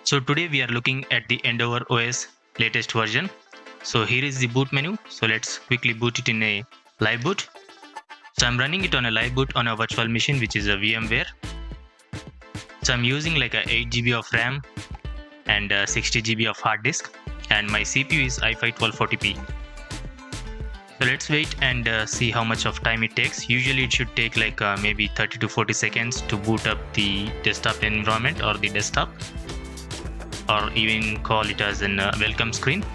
So today we are looking at the EndeavourOS latest version. So here is the boot menu. So let's quickly boot it in a live boot. So I'm running it on a live boot on a virtual machine, which is a VMware. So I'm using like a 8 GB of RAM and 60 GB of hard disk, and my CPU is i5 1240p. So let's wait and see how much of time it takes. Usually it should take like maybe 30 to 40 seconds to boot up the desktop environment or the desktop, or even call it as a welcome screen.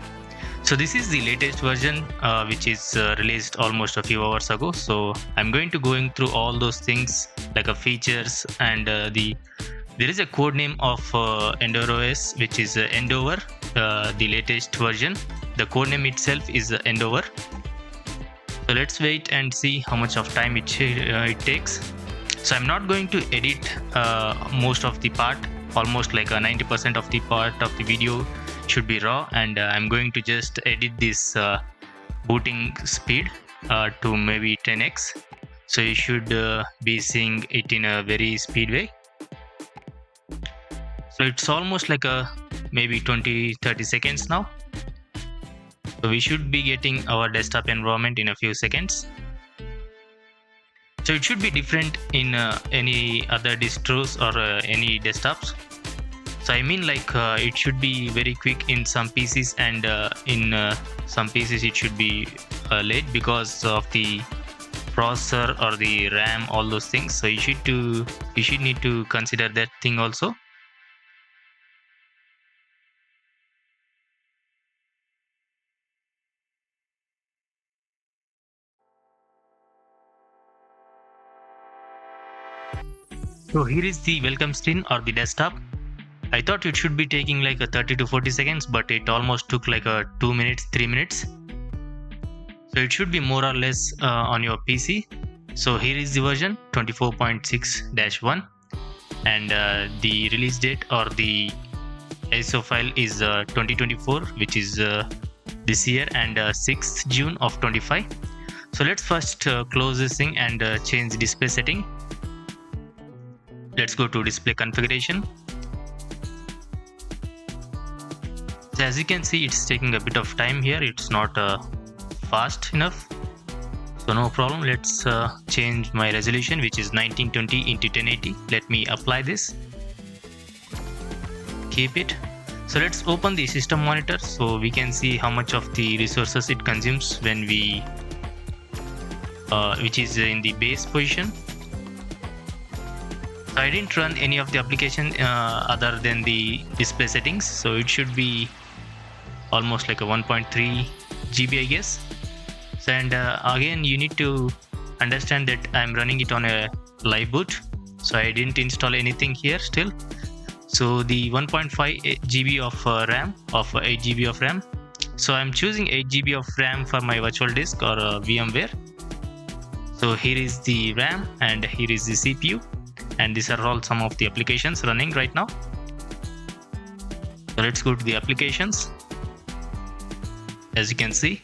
So this is the latest version which is released almost a few hours ago. So I'm going to going through all those things like features, and there is a code name of EndeavourOS, which is Endeavour, the latest version. The code name itself is Endeavour. So let's wait and see how much of time it takes. So I'm not going to edit most of the part. Almost like 90% of the part of the video should be raw, and I'm going to just edit this booting speed to maybe 10x. So you should be seeing it in a very speed way. So it's almost like maybe 20-30 seconds now. So we should be getting our desktop environment in a few seconds. So it should be different in any other distros or any desktops. So I mean like it should be very quick in some PCs, and in some PCs it should be late because of the processor or the RAM, all those things. So you should need to consider that thing also. So here is the welcome screen or the desktop. I thought it should be taking like 30 to 40 seconds, but it almost took like 2 minutes, 3 minutes. So it should be more or less on your PC. So here is the version 24.6-1, and the release date or the ISO file is 2024, which is this year, and 6th June of 25. So let's first close this thing and change the display setting. Let's go to display configuration. So as you can see, it's taking a bit of time here. It's not fast enough. So no problem. Let's change my resolution, which is 1920 into 1080. Let me apply this. Keep it. So let's open the system monitor so we can see how much of the resources it consumes when we which is in the base position. I didn't run any of the application other than the display settings, so it should be almost like a 1.3 GB, I guess. So, and again, you need to understand that I'm running it on a live boot, so I didn't install anything here still. So the 1.5 GB of RAM of 8 GB of RAM. So I'm choosing 8 GB of RAM for my virtual disk or VMware. So here is the RAM and here is the CPU. And these are all some of the applications running right now. So let's go to the applications. As you can see,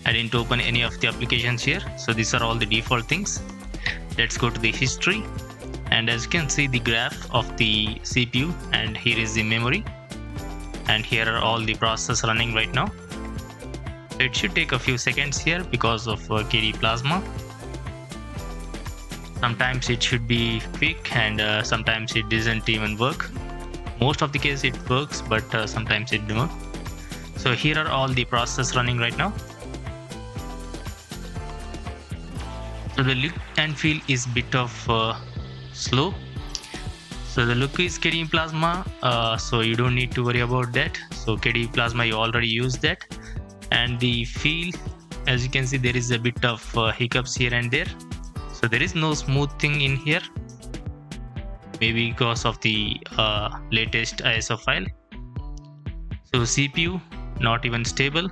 I didn't open any of the applications here. So these are all the default things. Let's go to the history. And as you can see, the graph of the CPU, and here is the memory. And here are all the processes running right now. So it should take a few seconds here because of KDE Plasma. Sometimes it should be quick, and sometimes it doesn't even work. Most of the case it works, but sometimes it don't. So here are all the processes running right now. So the look and feel is bit of slow. So the look is KDE Plasma, so you don't need to worry about that. So KDE Plasma, you already used that. And the feel, as you can see, there is a bit of hiccups here and there. So there is no smooth thing in here, maybe because of the latest ISO file. So CPU not even stable.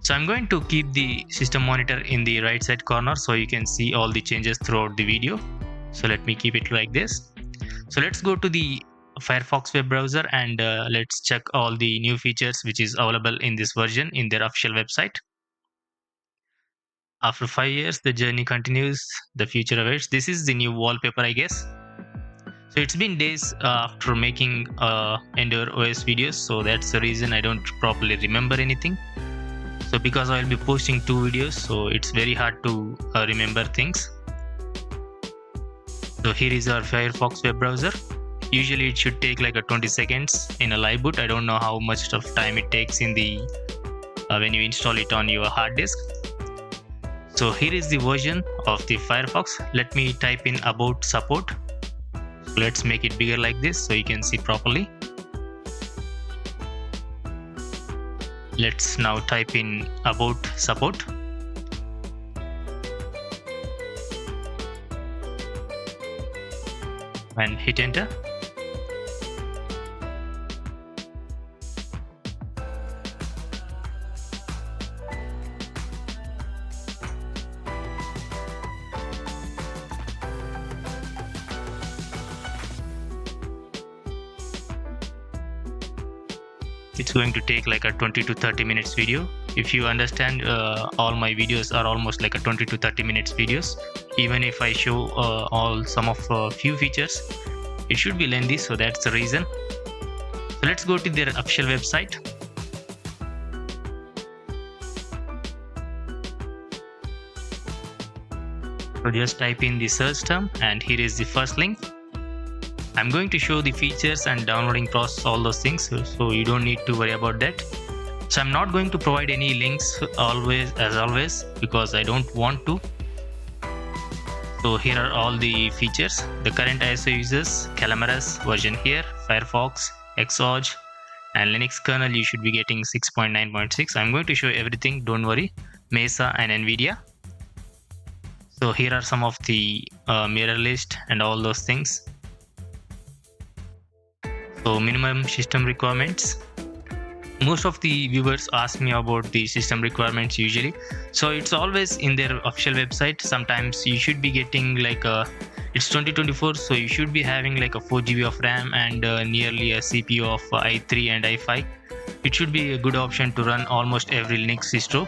So I'm going to keep the system monitor in the right side corner so you can see all the changes throughout the video. So let me keep it like this. So let's go to the Firefox web browser and let's check all the new features which is available in this version in their official website. After 5 years, the journey continues, the future awaits. This is the new wallpaper, I guess. So it's been days after making EndeavourOS videos, so that's the reason I don't properly remember anything. So because I'll be posting 2 videos, so it's very hard to remember things. So here is our Firefox web browser. Usually it should take like a 20 seconds in a live boot. I don't know how much of time it takes in the when you install it on your hard disk. So here is the version of the Firefox. Let me type in about support. So let's make it bigger like this so you can see properly. Let's now type in about support. And hit enter. It's going to take like a 20 to 30 minutes video. If you understand, all my videos are almost like a 20 to 30 minutes videos. Even if I show some of few features, it should be lengthy, so that's the reason. So let's go to their official website. So just type in the search term, and here is the first link. I'm going to show the features and downloading process, all those things, so you don't need to worry about that. So I'm not going to provide any links as always because I don't want to. So here are all the features. The current ISO uses Calamares version here, Firefox, Xorg, and Linux kernel you should be getting 6.9.6. I'm going to show everything, don't worry. Mesa and NVIDIA. So here are some of the mirror list and all those things. So minimum system requirements. Most of the viewers ask me about the system requirements usually. So it's always in their official website. Sometimes you should be getting like it's 2024, so you should be having like a 4 GB of RAM and nearly a CPU of i3 and i5. It should be a good option to run almost every Linux distro.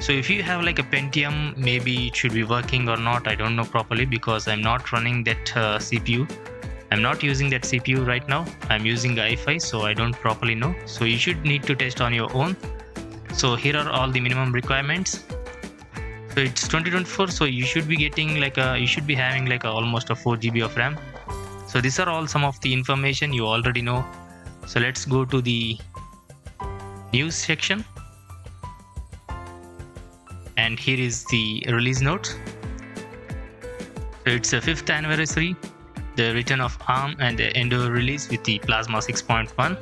So if you have like a Pentium, maybe it should be working or not, I don't know properly because I'm not running that CPU. I'm not using that CPU right now. I'm using i5, so I don't properly know. So you should need to test on your own. So here are all the minimum requirements. So it's 2024, so you should be getting like you should be having like almost a 4 GB of RAM. So these are all some of the information you already know. So let's go to the news section. And here is the release note. So it's a 5th anniversary, the return of ARM and the Endeavour release with the Plasma 6.1.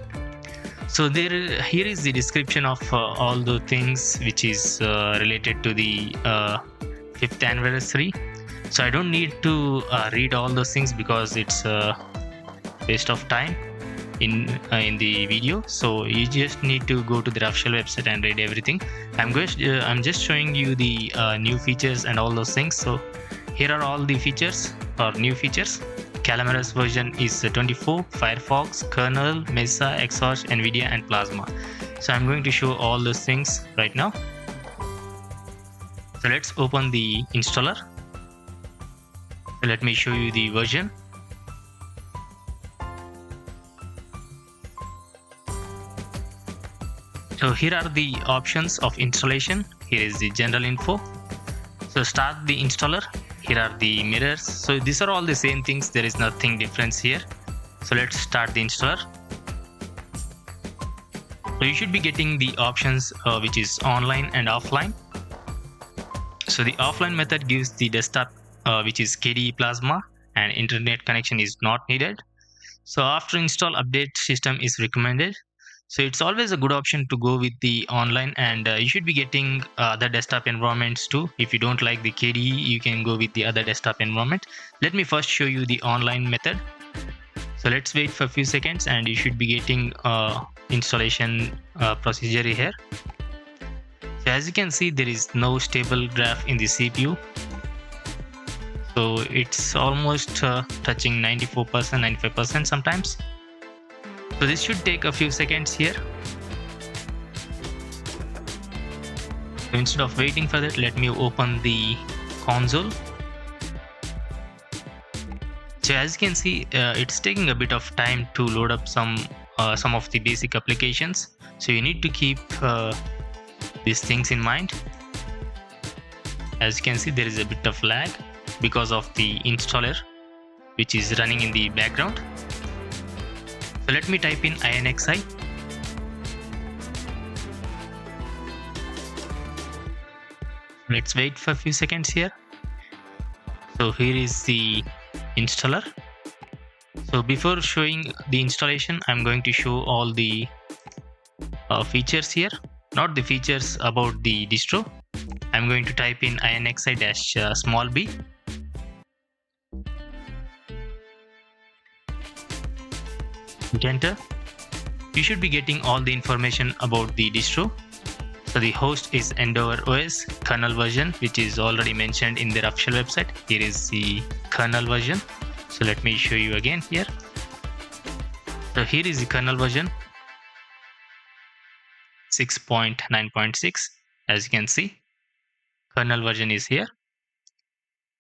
So here is the description of all the things which is related to the 5th anniversary. So I don't need to read all those things because it's a waste of time in the video. So you just need to go to the official website and read everything. I'm just showing you the new features and all those things. So here are all the features or new features. Calamares version is 24, Firefox, kernel, Mesa, Xorg, NVIDIA, and Plasma. So I'm going to show all those things right now. So let's open the installer. So let me show you the version. So here are the options of installation. Here is the general info. So start the installer. Here are the mirrors. So these are all the same things. There is nothing difference here. So let's start the installer. So you should be getting the options which is online and offline. So the offline method gives the desktop which is KDE Plasma and internet connection is not needed. So after install, update system is recommended. So it's always a good option to go with the online, and you should be getting other desktop environments too. If you don't like the KDE, you can go with the other desktop environment. Let me first show you the online method. So let's wait for a few seconds and you should be getting installation procedure here. So as you can see, there is no stable graph in the CPU. So it's almost touching 94%, 95% sometimes. So this should take a few seconds here. So instead of waiting for that, let me open the console. So as you can see, it's taking a bit of time to load up some of the basic applications. So you need to keep these things in mind. As you can see, there is a bit of lag because of the installer which is running in the background. So let me type in INXI. Let's wait for a few seconds here. So here is the installer. So before showing the installation, I'm going to show all the features here, not the features about the distro. I'm going to type in INXI-small b. Hit enter. You should be getting all the information about the distro. So the host is EndeavourOS kernel version, which is already mentioned in their official website. Here is the kernel version. So let me show you again here. So here is the kernel version 6.9.6. As you can see, kernel version is here,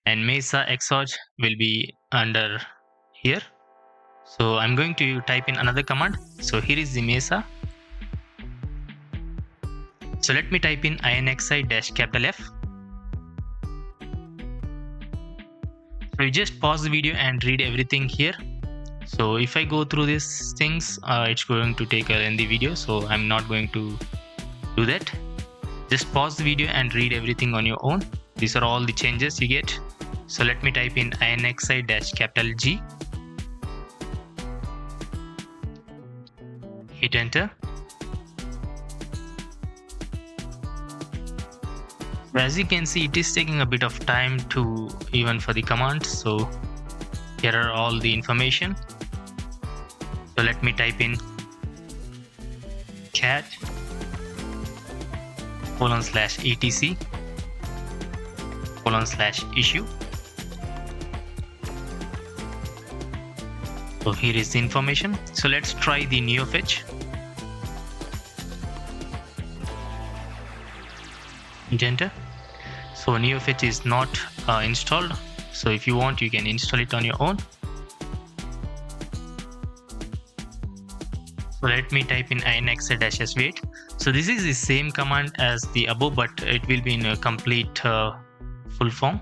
and Mesa Xorg will be under here. So I'm going to type in another command. So here is the Mesa. So let me type in INXI-F. So you just pause the video and read everything here. So if I go through these things, it's going to take a lengthy video, so I'm not going to do that. Just pause the video and read everything on your own. These are all the changes you get. So let me type in INXI-G. Hit enter. As you can see, it is taking a bit of time to even for the commands. So here are all the information. So let me type in cat /etc/issue. So here is the information. So let's try the NeoFetch. Hit enter. So NeoFetch is not installed. So if you want, you can install it on your own. So let me type in INXI-svait. So this is the same command as the above, but it will be in a complete full form.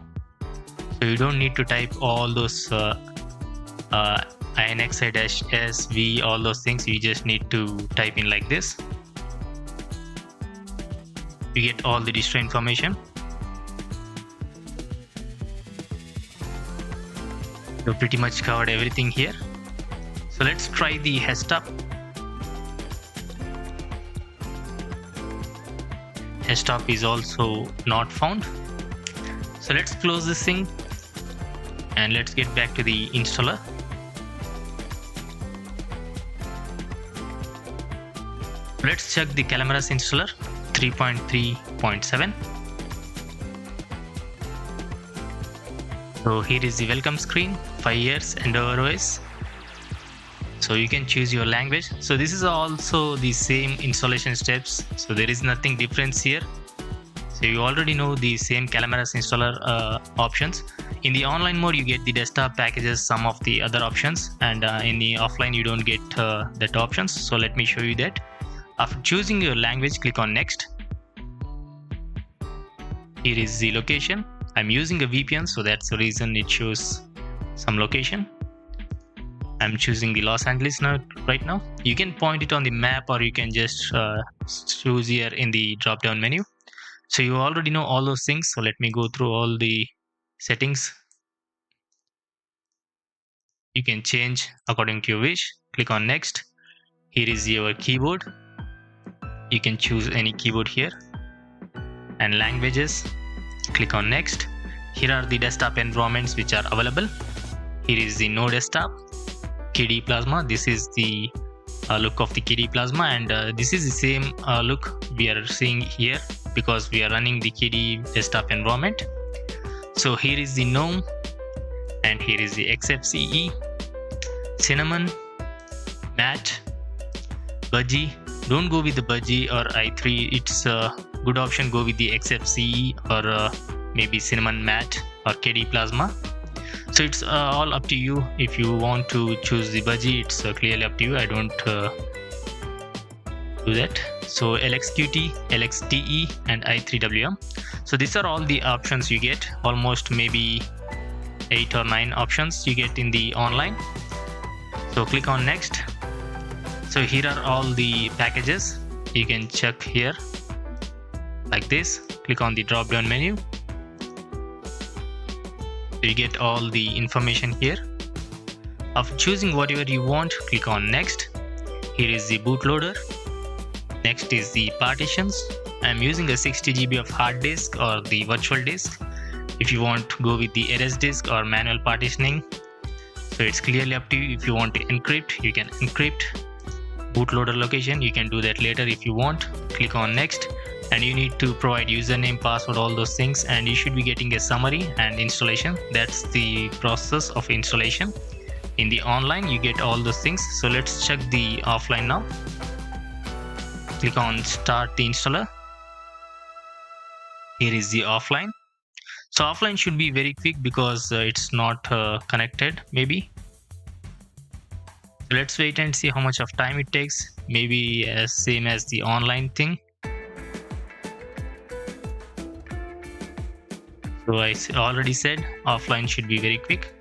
So you don't need to type all those INXI-sv, all those things. You just need to type in like this. You get all the distro information. So pretty much covered everything here. So let's try the Hestop. Hestop is also not found. So let's close this thing and let's get back to the installer. Let's check the Calamares installer 3.3.7. So here is the welcome screen, 5 years EndeavourOS. So you can choose your language. So this is also the same installation steps. So there is nothing different here. So you already know the same Calamares installer options. In the online mode, you get the desktop packages, some of the other options, and in the offline, you don't get that options. So let me show you that. After choosing your language, click on next. Here is the location. I'm using a VPN, so that's the reason it shows some location. I'm choosing the Los Angeles right now. You can point it on the map, or you can just choose here in the drop down menu. So you already know all those things. So let me go through all the settings. You can change according to your wish. Click on next. Here is your keyboard. You can choose any keyboard here. And languages. Click on next. Here are the desktop environments which are available. Here is the no desktop, KDE Plasma. This is the look of the KDE Plasma, and this is the same look we are seeing here because we are running the KDE desktop environment. So here is the GNOME, and here is the XFCE, Cinnamon, Mat, Budgie. Don't go with the Budgie or i3. It's a good option. Go with the XFCE or maybe Cinnamon, Mat or KDE Plasma. So it's all up to you. If you want to choose the budgie, it's clearly up to you. I don't do that. So LXQT, LXDE and i3WM. So these are all the options you get, almost maybe 8 or 9 options you get in the online. So click on next. So here are all the packages. You can check here like this. Click on the drop down menu. You get all the information here. After choosing whatever you want, click on next. Here is the bootloader. Next is the partitions. I am using a 60 GB of hard disk or the virtual disk. If you want to go with the RS disk or manual partitioning, so it's clearly up to you. If you want to encrypt, you can encrypt. Bootloader location, you can do that later if you want. Click on next, and you need to provide username, password, all those things, and you should be getting a summary and installation. That's the process of installation. In the online, you get all those things. So let's check the offline now. Click on start the installer. Here is the offline. So offline should be very quick because it's not connected maybe. So let's wait and see how much of time it takes. Maybe same as the online thing. So I already said offline should be very quick.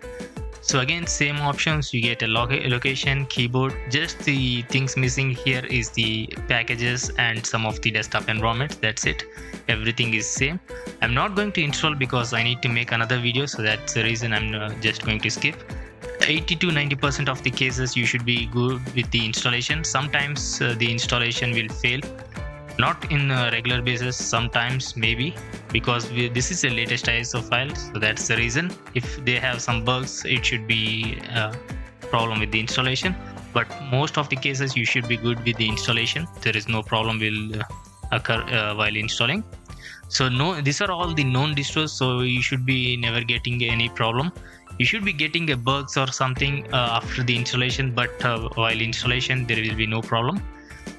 So again, same options. You get a location, keyboard. Just the things missing here is the packages and some of the desktop environments. That's it. Everything is same. I'm not going to install because I need to make another video, so that's the reason I'm just going to skip. 80 to 90% of the cases you should be good with the installation. Sometimes the installation will fail, not in a regular basis, sometimes maybe, because this is the latest ISO file, so that's the reason. If they have some bugs, it should be a problem with the installation, but most of the cases you should be good with the installation. There is no problem will occur while installing. So these are all the known distros, so you should be never getting any problem. You should be getting a bugs or something after the installation, but while installation there will be no problem.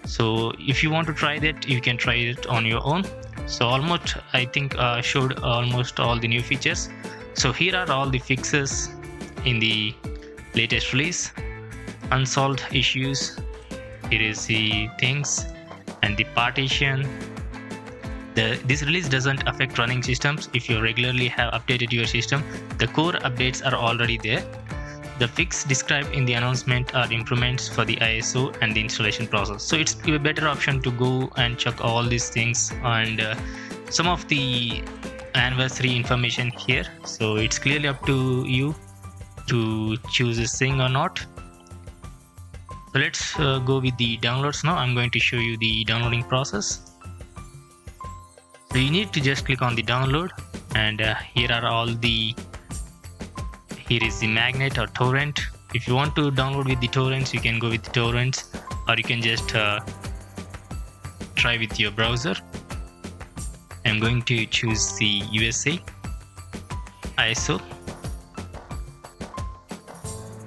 So if you want to try that, you can try it on your own. So almost I think showed almost all the new features. So here are all the fixes in the latest release. Unsolved issues, here is the things and the partition. This release doesn't affect running systems. If you regularly have updated your system, the core updates are already there. The fix described in the announcement are improvements for the ISO and the installation process. So it's a better option to go and check all these things and some of the anniversary information here. So it's clearly up to you to choose this thing or not. So let's go with the downloads now. I'm going to show you the downloading process. So you need to just click on the download, and here are all the, here is the magnet or torrent. If you want to download with the torrents, you can go with the torrents, or you can just try with your browser. I'm going to choose the USA ISO.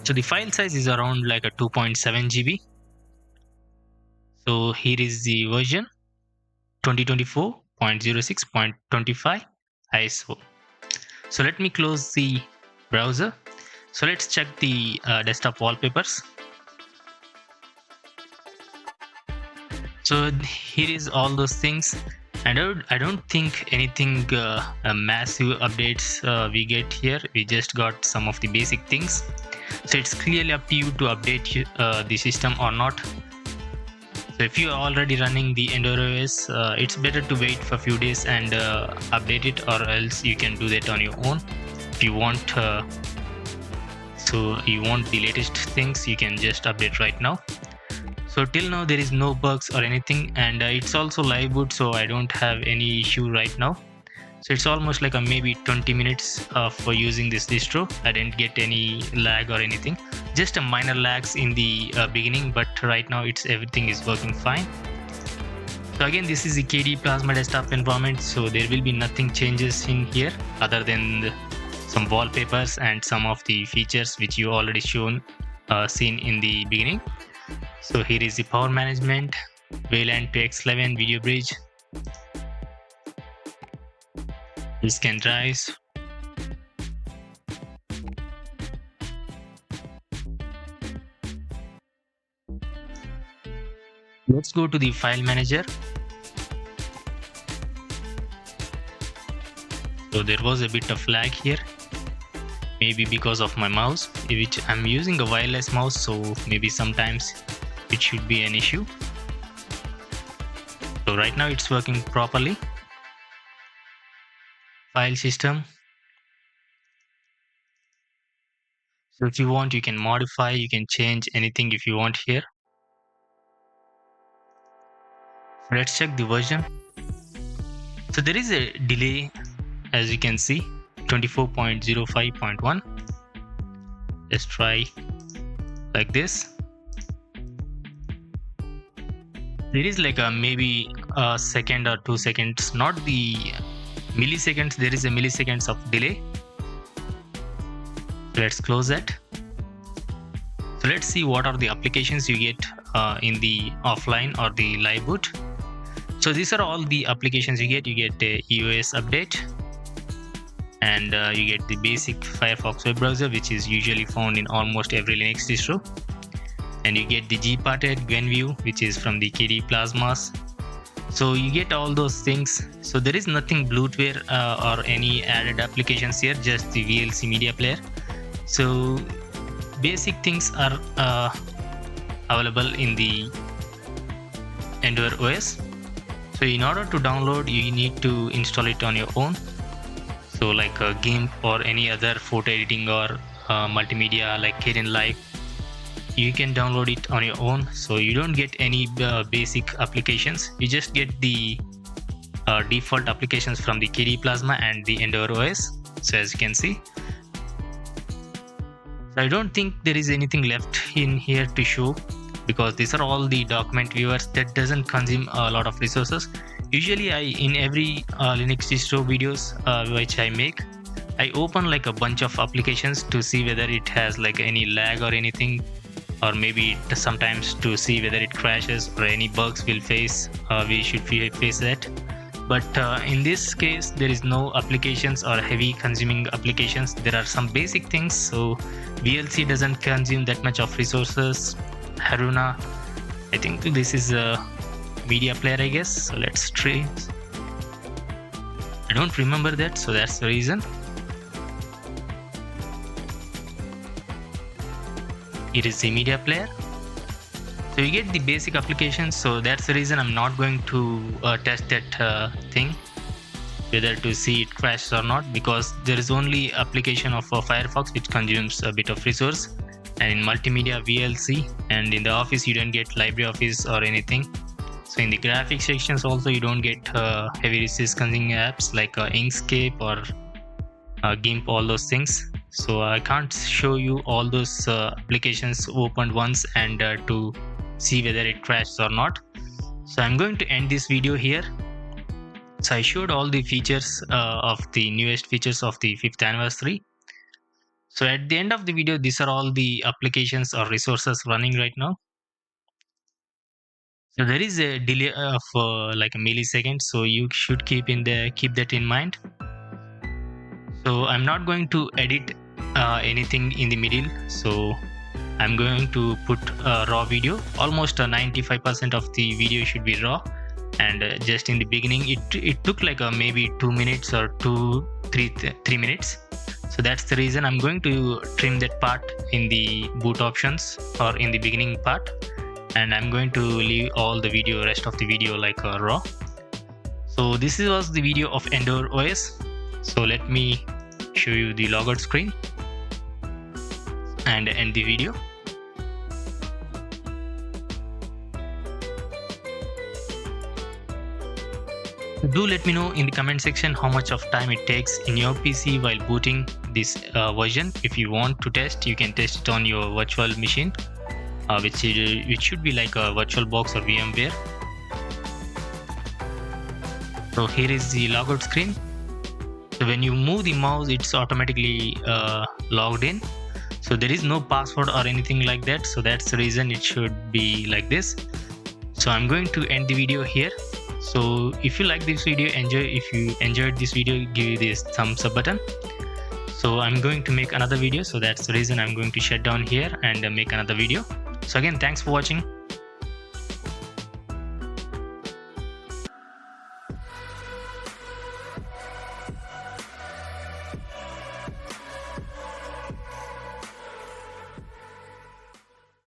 So the file size is around like a 2.7 GB. So here is the version 2024.06.25 ISO. So let me close the browser. So let's check the desktop wallpapers. So here is all those things, and I don't think anything massive updates we get here. We just got some of the basic things. So it's clearly up to you to update the system or not. So if you are already running the EndeavourOS, it's better to wait for a few days and update it, or else you can do that on your own. If you want, so you want the latest things, you can just update right now. So till now there is no bugs or anything, and it's also live boot, so I don't have any issue right now. So it's almost like a maybe 20 minutes for using this distro. I didn't get any lag or anything, just a minor lags in the beginning, but right now everything is working fine. So again, this is the KDE Plasma desktop environment, so there will be nothing changes in here other than some wallpapers and some of the features which you already seen in the beginning. So here is the power management, VLAN to X11 video bridge, scan drives, let's go to the file manager. So there was a bit of lag here, maybe because of my mouse, which I'm using a wireless mouse, so maybe sometimes it should be an issue. So right now it's working properly. File system. So if you want, you can modify, you can change anything if you want here. Let's check the version. So there is a delay, as you can see, 24.05.1. Let's try like this. There is like a maybe a second or 2 seconds, not the milliseconds. There is a milliseconds of delay. Let's close that. So let's see what are the applications you get in the offline or the live boot. So these are all the applications you get. You get a iOS update, and you get the basic Firefox web browser, which is usually found in almost every Linux distro. And you get the gparted GNU, which is from the KDE Plasmas. So you get all those things. So there is nothing bloatware or any added applications here, just the VLC media player. So basic things are available in the EndeavourOS. So in order to download, you need to install it on your own. So like a GIMP or any other photo editing or multimedia like Kdenlive, you can download it on your own. So you don't get any basic applications. You just get the default applications from the KDE Plasma and the EndeavourOS. So as you can see, I don't think there is anything left in here to show, because these are all the document viewers that doesn't consume a lot of resources. Usually in every Linux distro videos which I make, I open like a bunch of applications to see whether it has like any lag or anything, or maybe sometimes to see whether it crashes or any bugs will face. We should face that. But in this case, there is no applications or heavy consuming applications. There are some basic things. So VLC doesn't consume that much of resources. Haruna, I think this is a media player, I guess. So let's try. I don't remember that, so that's the reason. It is a media player. So you get the basic applications. So that's the reason I'm not going to test that thing, whether to see it crashes or not, because there is only application of Firefox which consumes a bit of resource, and in multimedia VLC, and in the office you don't get LibreOffice or anything. So in the graphics sections also you don't get heavy resource consuming apps like Inkscape or GIMP, all those things. So I can't show you all those applications opened once and to see whether it crashes or not. So I'm going to end this video here. So I showed all the features of the newest features of the 5th anniversary. So at the end of the video, these are all the applications or resources running right now. So there is a delay of like a millisecond, so you should keep that in mind. So I'm not going to edit anything in the middle. So I'm going to put a raw video. Almost 95% of the video should be raw, and just in the beginning it took like maybe 2 minutes or 3 minutes. So that's the reason I'm going to trim that part in the boot options or in the beginning part, and I'm going to leave all the rest of the video like raw. So this was the video of EndeavourOS. So let me show you the logout screen and end the video. Do let me know in the comment section how much of time it takes in your PC while booting this version. If you want to test, you can test it on your virtual machine, which should be like a VirtualBox or VMware. So here is the logout screen. So when you move the mouse, it's automatically logged in. So there is no password or anything like that. So that's the reason it should be like this. So I'm going to end the video here. So if you like this video, if you enjoyed this video, give this thumbs up button. So I'm going to make another video. So that's the reason I'm going to shut down here and make another video. So again, thanks for watching.